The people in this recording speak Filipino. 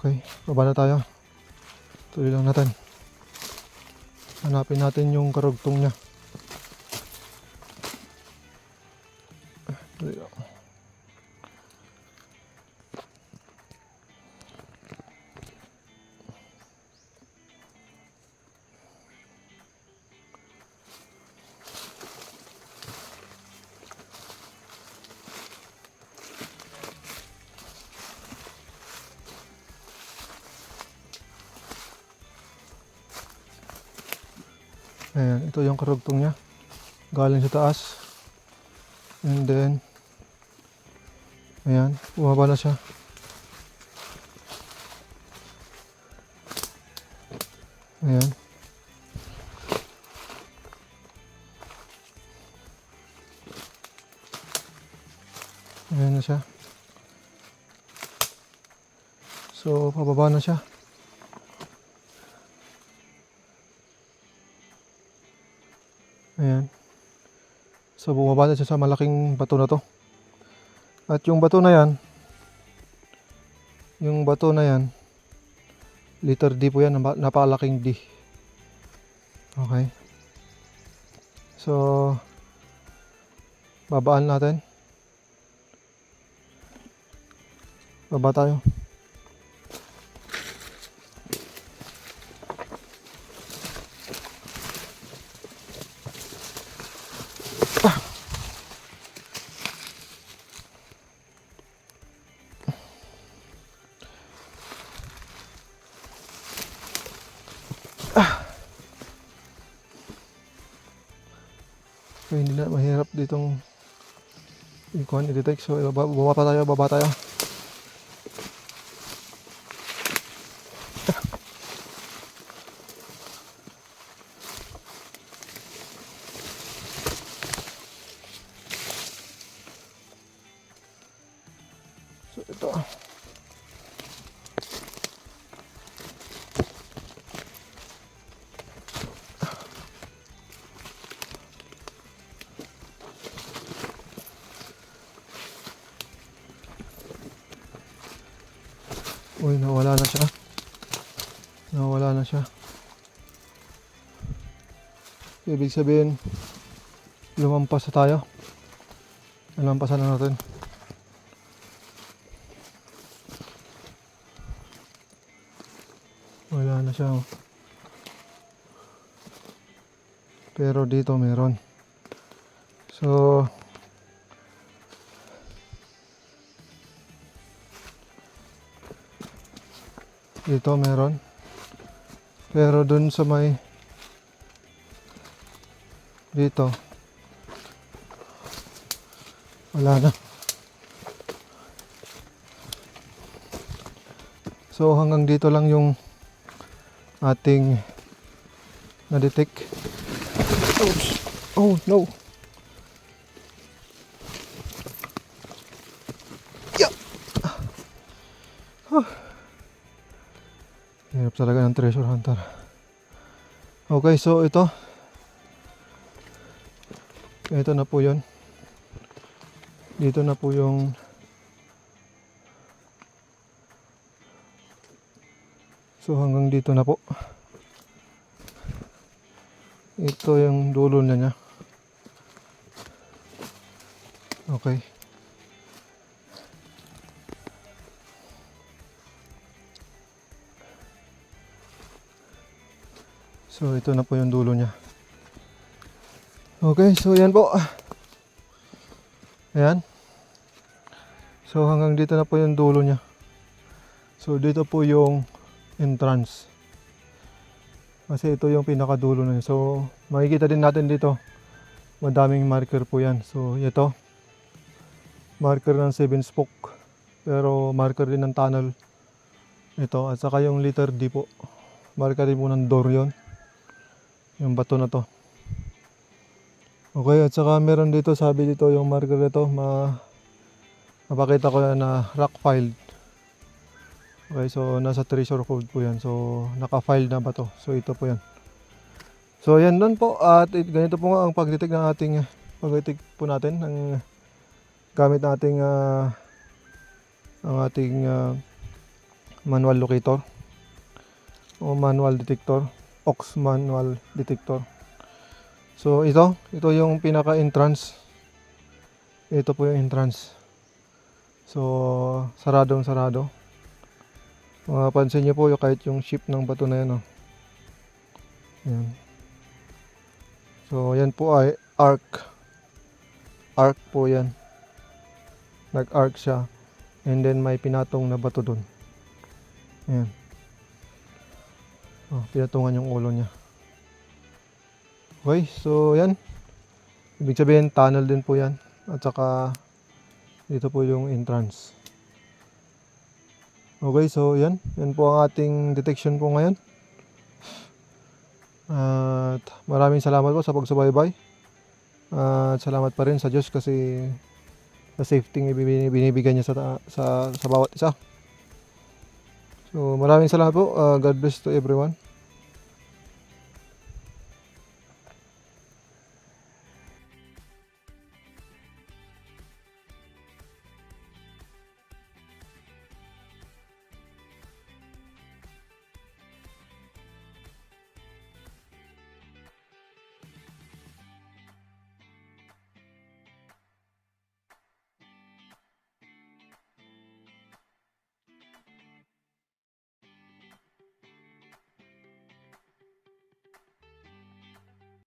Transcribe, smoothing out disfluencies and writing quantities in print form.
Okay, baba na tayo. Tuloy lang natin. Hanapin natin yung karugtong niya. Tuloy lang. Ayan, ito yung karugtong niya. Galing sa taas. And then, ayan, bumaba na siya. Ayan. Ayan na siya. So, pababa na siya. Ayan. So, bumaba na siya sa malaking bato na to. At yung bato na yan, letter D po yan, napakalaking D. Okay. So, babaan natin. Baba tayo. So, hindi na mahirap ditong i-detect. So, baba tayo. So, ito. Uy, nawala na siya. Ibig sabihin, lumampas na tayo. Nalampasan na natin. Wala na siya. Pero dito meron. So, dito meron. Pero dun sa may dito wala na. So hanggang dito lang yung ating na-detect. Oops. Oh no. Yeah. Hirap talaga ng treasure hunter. Okay, so ito na po yun. Dito na po yung so hanggang dito na po. Ito yung dulo na niya. Okay. So ito na po yung dulo niya. Okay, so yan po. Ayan. So hanggang dito na po yung dulo niya. So dito po yung entrance. Kasi ito yung pinakadulo na yun. So makikita din natin dito. Madaming marker po yan. So ito. Marker ng 7 spoke. Pero marker din ng tunnel. Ito. At saka yung letter D po. Marker din po ng door yun. Yung bato na to. Okay, at saka meron dito, sabi dito yung marker nito, mapakita ko na rock filed. Okay, so nasa treasure code po yan. So naka-file na ba to? So ito po yan. So yan doon po. At ganito po nga ang pag-detect ng ating po natin ng gamit nating ang ating manual locator o manual detector, aux manual detector. So ito yung pinaka entrance. Ito po yung entrance. So sarado. Mapapansin niyo po yung kahit yung shape ng bato na yan, oh. Yan. So yan po ay arc po yan. Nag-arc siya and then may pinatong na bato dun. Ayan. Oh, pinatungan yung ulo niya. Okay, so yan. Ibig sabihin tunnel din po yan. At saka dito po yung entrance. Okay, so yan. Yan po ang ating detection po ngayon. At maraming salamat po sa pagsubaybay. At salamat pa rin sa Diyos kasi sa safety ng binibigyan niya sa bawat isa. So maraming salamat po. God bless to everyone.